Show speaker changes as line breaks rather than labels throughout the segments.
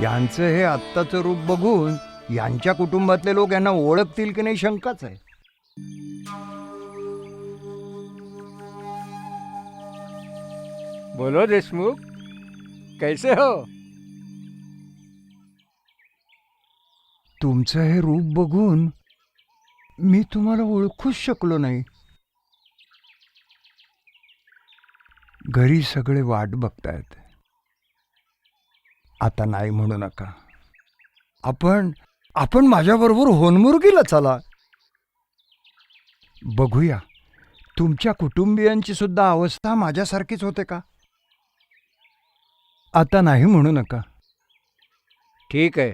यांचं हे आत्ताचं रूप बघून यांच्या कुटुंबातले लोक यांना ओळखतील की नाही शंकाच आहे.
बोलो देशमुख, कैसे हो?
तुमचं हे रूप बघून मी तुम्हाला ओळखूच शकलो नाही. घरी सगळे वाट बघतायत. आता नाही म्हणू नका. आपण माझ्याबरोबर होनमुरगीला चला. बघूया तुमच्या कुटुंबियांची सुद्धा अवस्था माझ्यासारखीच होते का. आता नाही म्हणू नका.
ठीक आहे.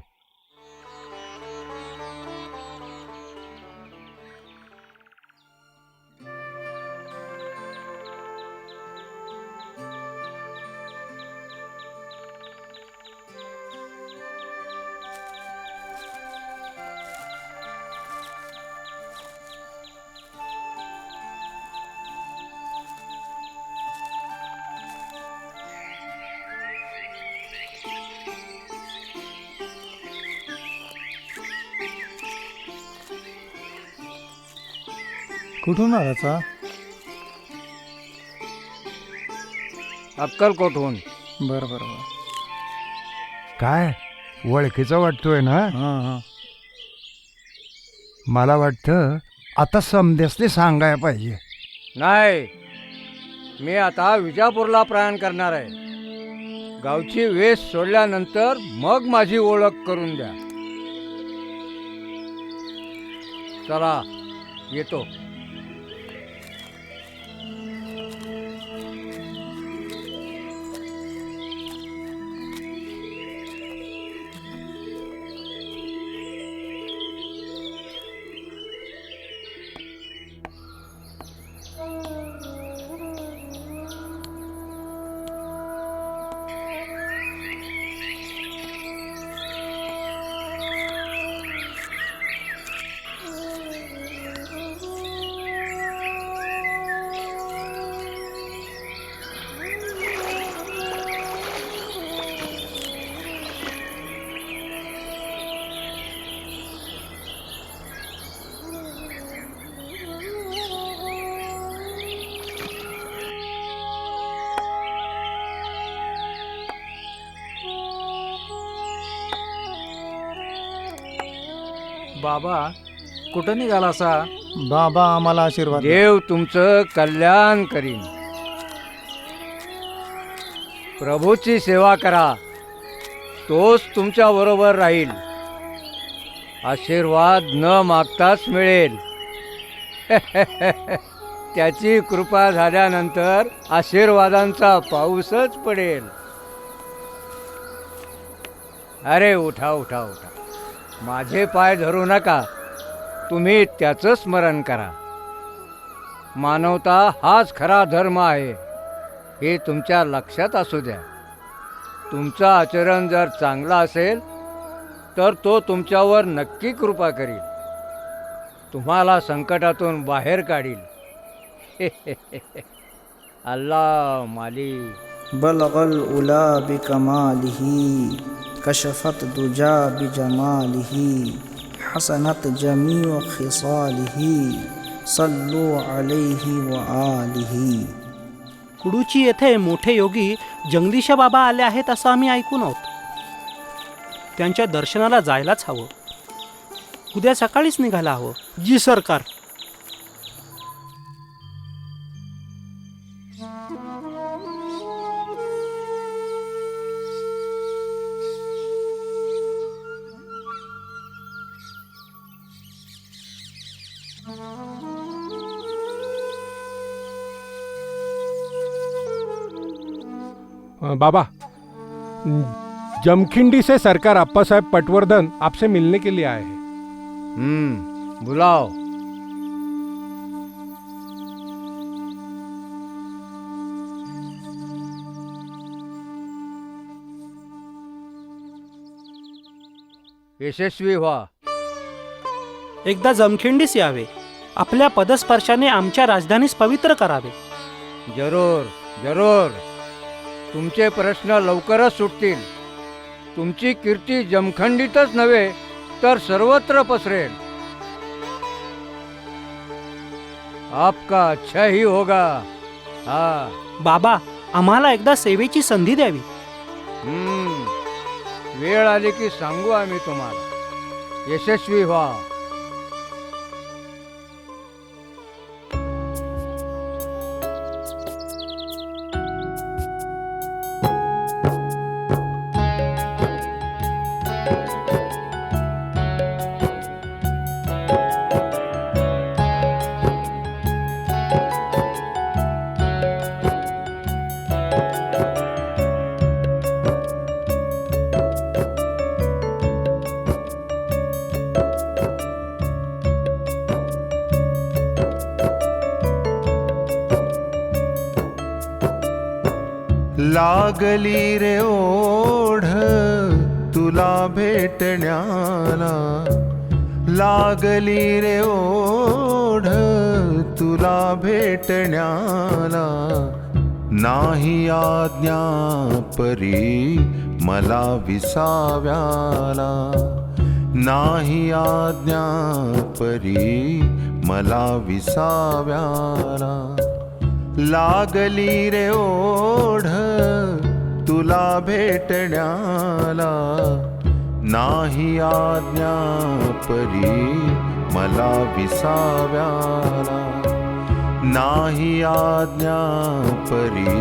कुठून आलाचा?
अक्कलकोटहून.
बरं बरं बरं.
काय ओळखीचा वाटतोय ना.
हां हां.
मला वाटतं आता समध्यासले सांगायला पाहिजे.
नाही, मी आता विजापूरला प्रयाण करणार आहे. गावची वेस सोडल्यानंतर मग माझी ओळख करून द्या. चला येतो.
बाबा कुठं निघाला असा?
बाबा आम्हाला आशीर्वाद द्या.
देव तुमचं कल्याण करीन. प्रभूची सेवा करा, तोच तुमच्या बरोबर राहील. आशीर्वाद न मागताच मिळेल. त्याची कृपा झाल्यानंतर आशीर्वादांचा पाऊसच पडेल. अरे उठा उठा उठा. माझे पाय धरू नका, तुम्ही त्याचं स्मरण करा. मानवता हाच खरा धर्म आहे हे तुमच्या लक्षात असू द्या. तुमचं आचरण जर चांगलं असेल तर तो तुमच्यावर नक्की कृपा करील, तुम्हाला संकटातून बाहेर काढील. अल्लाह मालिक.
बलगल उला बिकमालिही कशफत दुजा बिजमालिही हसनत जमीउ खिसालिही सल्लू अलैहि व आलिही.
कुडूची येथे मोठे योगी जगदीश बाबा आले आहेत असं आम्ही ऐकून आहोत. त्यांच्या दर्शनाला जायलाच हवं. उद्या सकाळीच निघायला हवं. जी सरकार.
बाबा, जमखिंडी से सरकार अप्पा साहब पटवर्धन आपसे मिलने के लिए आए हैं.
बुलाओ. यशस्वी व्हा.
एकदा जमखिंडीस यावे. आपल्या पदस्पर्शाने आमच्या राजधानीस पवित्र करावे.
जरूर जरूर. तुमचे प्रश्न लवकरच सुटतील. तुमची कीर्ती जमखंडीतच नव्हे तर सर्वत्र पसरेल. आपका अच्छा ही होगा. हा.
बाबा, आम्हाला एकदा सेवेची संधी द्यावी.
वेळ आली की सांगू आम्ही तुम्हाला. यशस्वी व्हा.
लागली रे ओढ तुला भेटण्याला, लागली रे ओढ तुला भेटण्याला, नाही आज्ञा परी मला विसाव्याला, नाही आज्ञा परी मला विसाव्याला. लागली रे ओढ तुला भेटण्याला, नाही आज्ञा परी मला विसाव्याला, नाही आज्ञा परी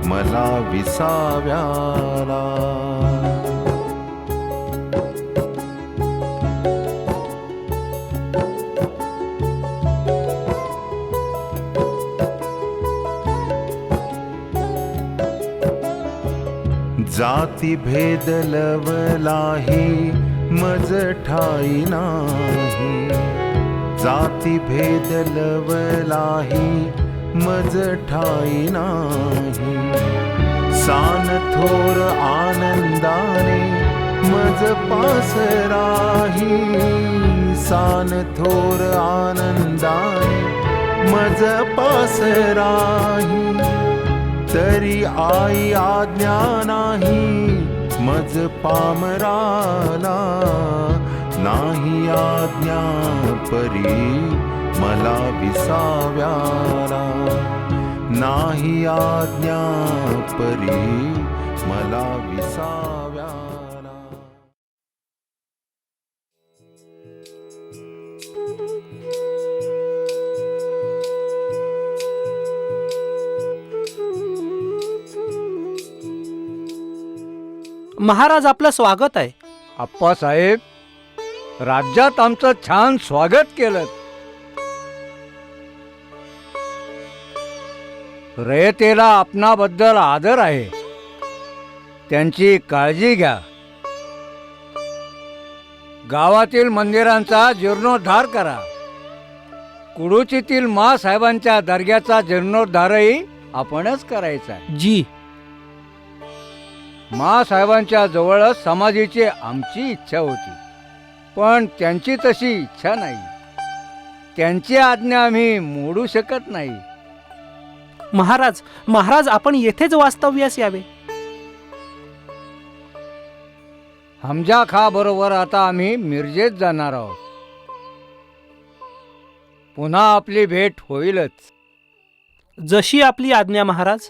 मला विसाव्याला. जाती भेद लवलाही मज ठाई नाही, जाती भेद लवलाही मज ठाई नाही, सान थोर आनंदाने मज पास राही, सान थोर आनंदाने मज पास राही, तरी आई आज्ञा नाही मज पामराला, नाही आज्ञा परी मला विसाव्याला, नाही आज्ञा परी मला विसाव्याला.
महाराज, आपलं स्वागत आहे.
आप्पासाहेब, राज्यात आमचं छान स्वागत केलं. रयतेला आपणाबद्दल आदर आहे, त्यांची काळजी घ्या. गावातील मंदिरांचा जीर्णोद्धार करा. कुडुचीतील मा साहेबांच्या दर्ग्याचा जीर्णोद्धारही आपणच करायचा आहे.
जी.
मा साहेबांच्या जवळच समाधीची आमची इच्छा होती, पण त्यांची तशी इच्छा नाही. त्यांची आज्ञा आम्ही मोडू शकत नाही.
महाराज, महाराज आपण येथेच वास्तव्यास यावे.
हमजा खा बरोबर आता आम्ही मिरजेत जाणार आहोत. पुन्हा आपली भेट होईलच.
जशी आपली आज्ञा महाराज.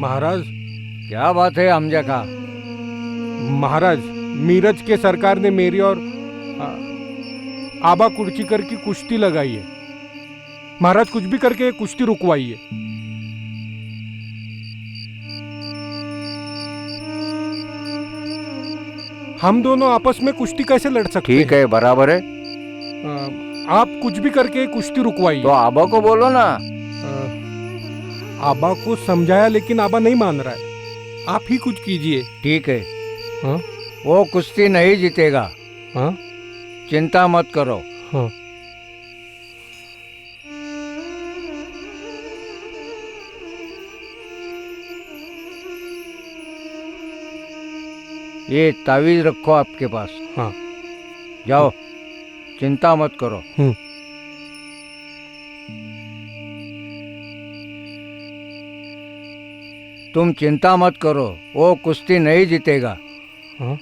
महाराज,
क्या बात है हमजा खा.
महाराज, मीरज के सरकार ने मेरी और आबा कुर्चीकर की कुश्ती लगाई है. महाराज, कुछ भी करके ये कुश्ती रुकवाइए. हम दोनों आपस में कुश्ती कैसे लड़ सकते
ठीक है, बराबर है.
आप कुछ भी करके कुश्ती रुकवाइए.
तो आबा को बोलो ना.
आबा को समझाया लेकिन आबा नहीं मान रहा है. आप ही कुछ कीजिए.
ठीक है.
हाँ?
वो कुश्ती नहीं जीतेगा,
हाँ
चिंता मत करो।
हाँ
ये तावीज रखो आपके पास,
हाँ
जाओ, चिंता मत करो। तुम चिंता मत करो, वो कुश्ती नहीं जीतेगा।
हाँ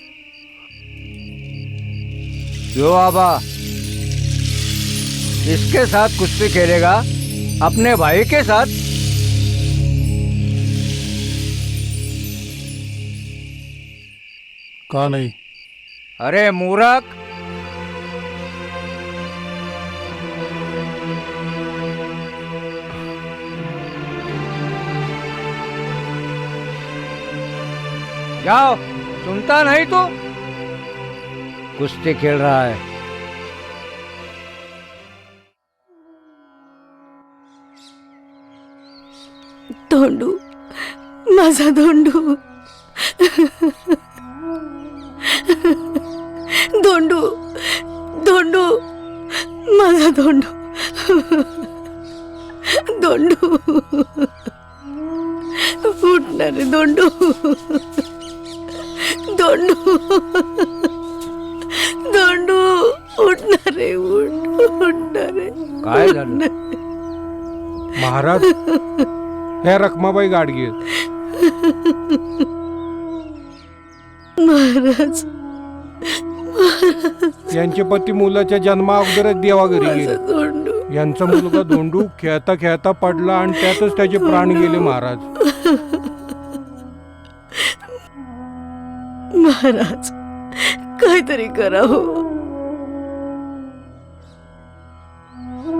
क्यों बाबा, इसके साथ कुश्ती खेलेगा, अपने भाई के साथ?
का नाही?
अरे मूर्ख, जाओ, सुनता नहीं तू? कुश्ती खेल रहा है।
धोंडू, माझा धोंडू, धोंडू, धोंडू, माझा धोंडू, धोंडू, उठणारे धोंडू, धोंडू, धोंडू, उठणारे, उठणारे.
काय झालं?
महाराज, ह्या रखमाबाई गाडगे
महाराज,
यांचे पती मुलाच्या जन्मा अगोदरच देवाघरी
माझा
गेले.
धोंडू,
यांचा मुलगा धोंडू खेळता खेळता पडला आणि त्यातच त्याचे प्राण गेले. महाराज,
महाराज, काहीतरी करा हो.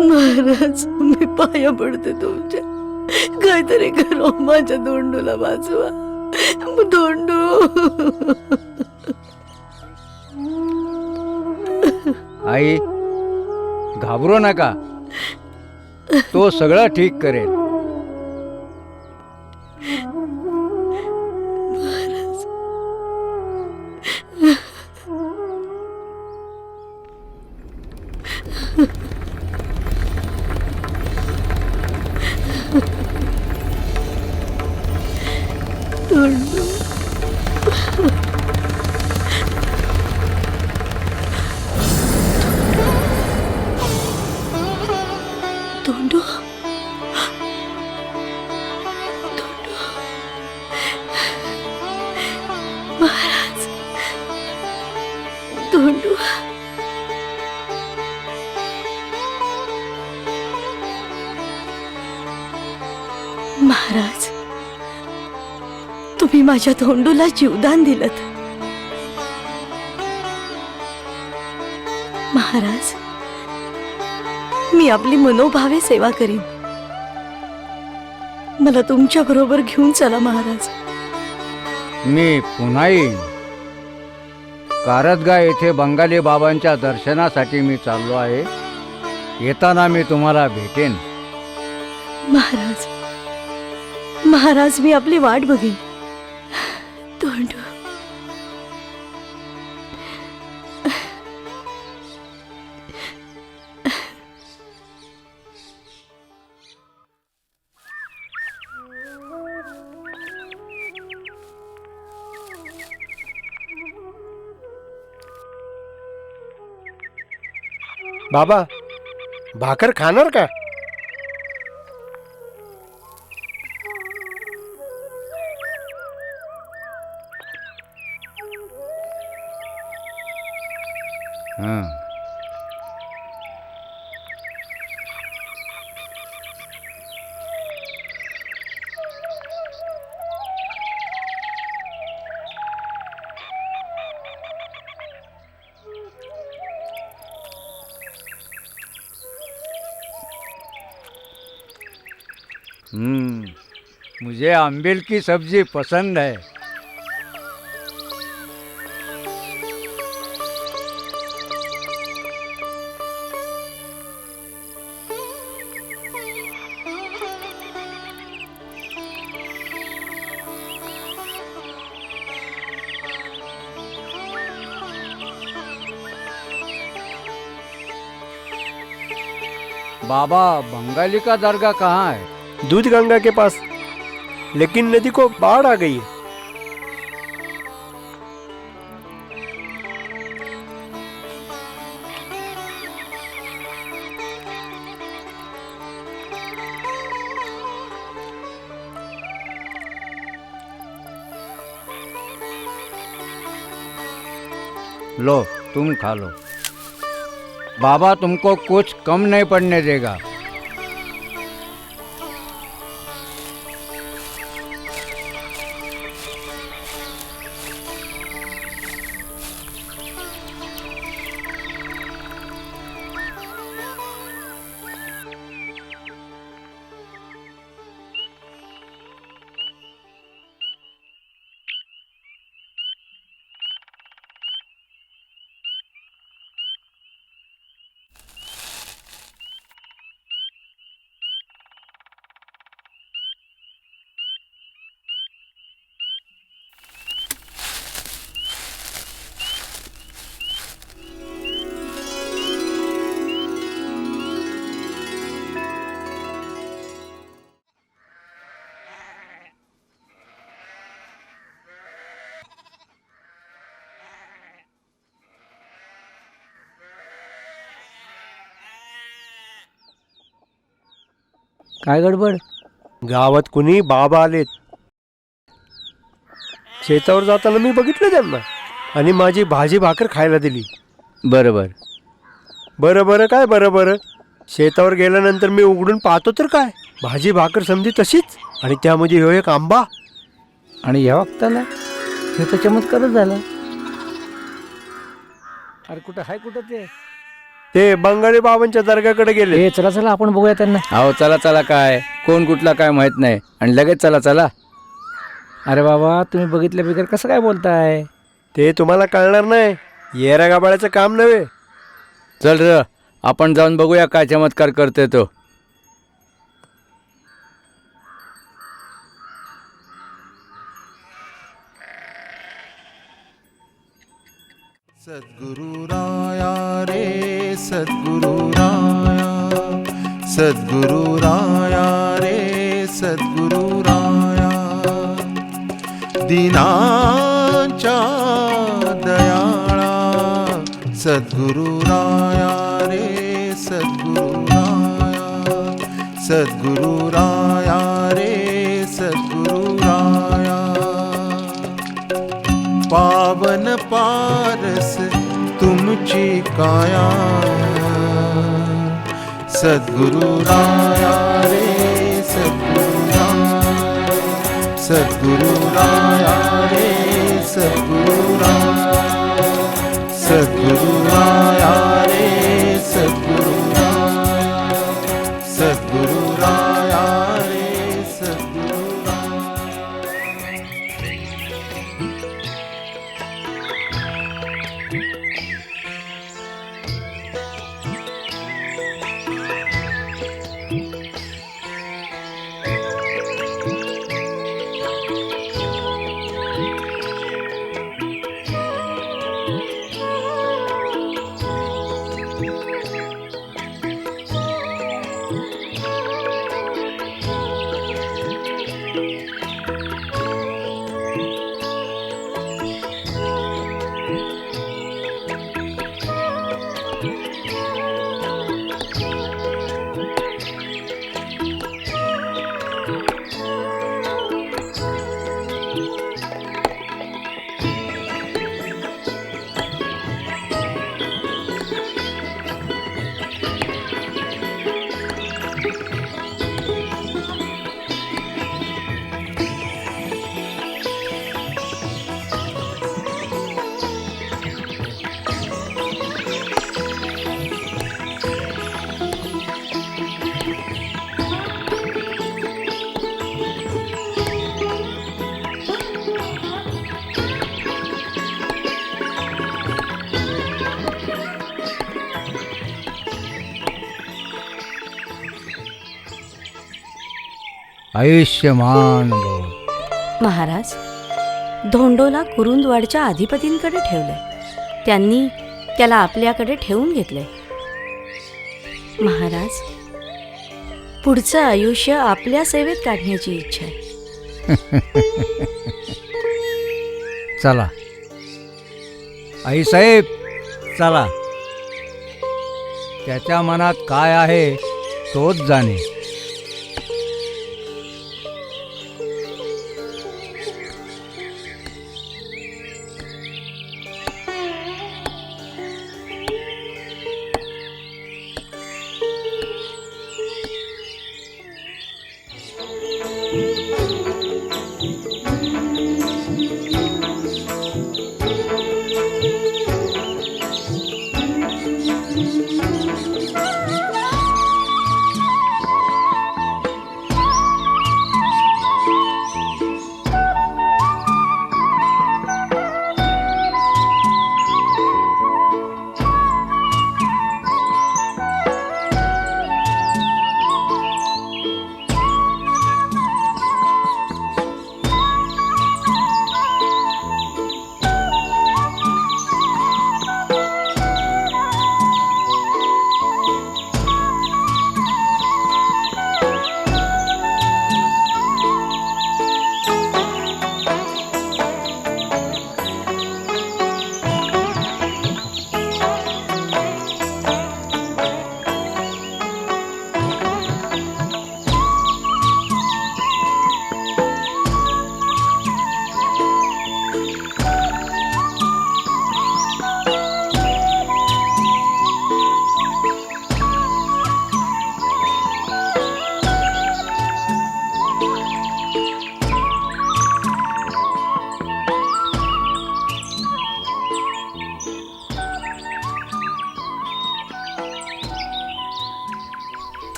महाराज, मी पाया पडते तुमच्या, काहीतरी करा, माझ्या धोंडूला वाचवा. धोंडू,
आई, घाबरू नका, तो सगळं ठीक करेल.
धोंडू, धोंडू, धोंडू, महाराज, धोंडू, महाराज, तुम्ही माझ्या धोंडूला जीवदान दिलत. महाराज, मी आपली मनोभावे सेवा करीन. मला तुमच्या बरोबर घेऊन चला महाराज.
मी पुन्हा येईन. कारदगा येथे बंगाली बाबांच्या दर्शनासाठी मी चाललो आहे. येताना मी तुम्हाला भेटेन.
महाराज, महाराज, मी आपली वाट बघीन. धोंडू,
बाबा, भाकर खाणार का?
हां, मुझे अम्बिल की सब्जी पसंद है. बाबा बंगाली का दरगाह कहाँ है?
दूध गंगा के पास, लेकिन नदी को बाढ़ आ गई है।
लो तुम खा लो, बाबा तुमको कुछ कम नहीं पड़ने देगा।
काय गडबड?
गावात कुणी बाबा आलेत. शेतावर जाताना मी बघितलं त्यांना आणि माझी भाजी भाकर खायला दिली.
बरोबर.
बरं बरं काय बरं बरं, शेतावर गेल्यानंतर मी उघडून पाहतो तर काय, भाजी भाकर समजी तशीच, आणि त्यामध्ये ह्यो एक आंबा.
आणि या वक्ताला हे तर चमत्कारच झाला. अरे कुठं हाय कुठं
ते बंगाली बाबांच्या दर्गाकडे गेले.
चला चला आपण बघूया त्यांना.
अहो चला चला काय, कोण कुठला काय माहित नाही, आणि लगेच चला चला.
अरे बाबा तुम्ही बघितल्या बिगर कसं काय बोलताय?
ते तुम्हाला कळणार नाही, येरा गाबाळ्याचं काम नव्हे.
चल र, आपण जाऊन बघूया काय चमत्कार करते तो.
सद्गुरु राया रे सद्गुरु राया, सद्गुरु राया रे सद्गुरु राया, दीनांच्या दयाळा सद्गुरु राया रे सद्गुरु राया, सद्गुरु राया रे सद्गुरु राया, पावन पारस तुमची काया, सद्गुरु राया रे सद्गुरु राया, सद्गुरु राया रे सद्गुरु राया, सद्गुरु राया रे सद्गुरु राया, सद्गुरु राया रे सद्गुरु
आयुष्यमान भव.
महाराज, धोंडोला कुरुंदवाडच्या अधिपतींकडे ठेवलंय. त्यांनी त्याला आपल्याकडे ठेवून घेतलंय. महाराज, पुढचं आयुष्य आपल्या सेवेत काढण्याची इच्छा आहे.
चला आईसाहेब, चला. त्याच्या मनात काय आहे तोच जाणे.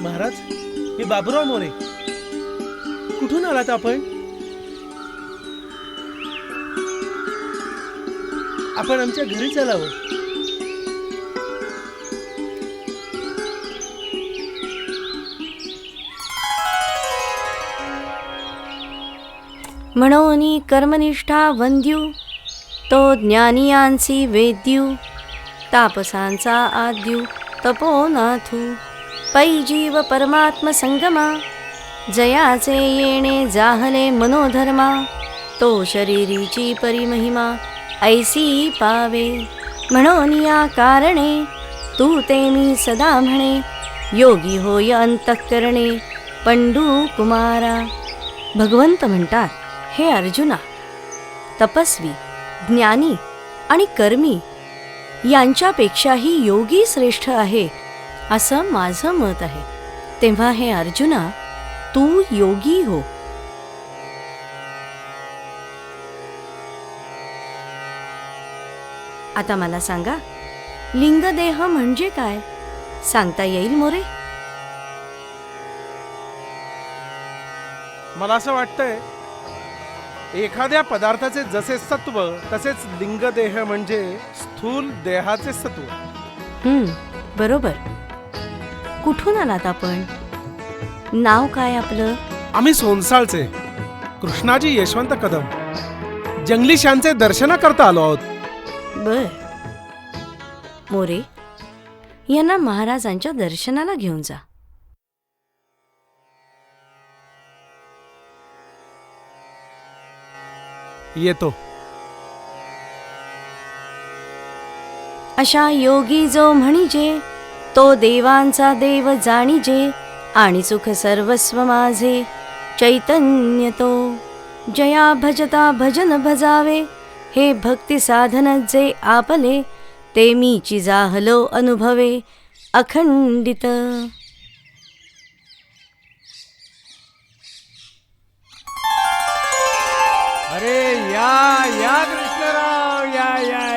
महाराज, मी बाबूराव मोरे. कुठून आलात आपण? आपण आमच्या घरी चलावं.
म्हणोनी कर्मनिष्ठा वंद्यू, तो ज्ञानियांसी वेद्यू, तापसांचा आद्यू तपोनाथू. पै जीव परमात्म संगमा, जयाचे येणे जाहले मनोधर्मा. तो शरीरीची परिमहिमा ऐसी पावे. म्हणून या कारणे तू ते मी सदा म्हणे, योगी होय अंतःकरणे पंडू कुमारा. भगवंत म्हणतात, हे अर्जुना, तपस्वी, ज्ञानी आणि कर्मी यांच्यापेक्षाही योगी श्रेष्ठ आहे असं माझं मत आहे. तेव्हा हे अर्जुना, तू योगी हो. आता मला सांगा, लिंगदेह म्हणजे काय? सांगता येईल मोरे?
मला असं वाटतंय, एखाद्या पदार्थाचे जसे सत्व तसेच लिंगदेह म्हणजे स्थूल देहाचे सत्व.
बरोबर. कुठून आलात आपण? नाव काय आपलं?
आम्ही सोनसाळचे कृष्णाजी यशवंत कदम, जंगलीशांचे दर्शन करता आलो आहोत.
बर. मोरे, यांना महाराजांच्या दर्शनाला घेऊन जा.
येतो.
अशा योगी जो म्हणिजे, तो देवांचा देव जाणिजे. आणि सुख सर्वस्व माझे चैतन्य तो. जया भजता भजन भजावे, हे भक्ती साधन जे आपले. ते मीची जाहलो अनुभवे अखंडित.
अरे या कृष्णराव या या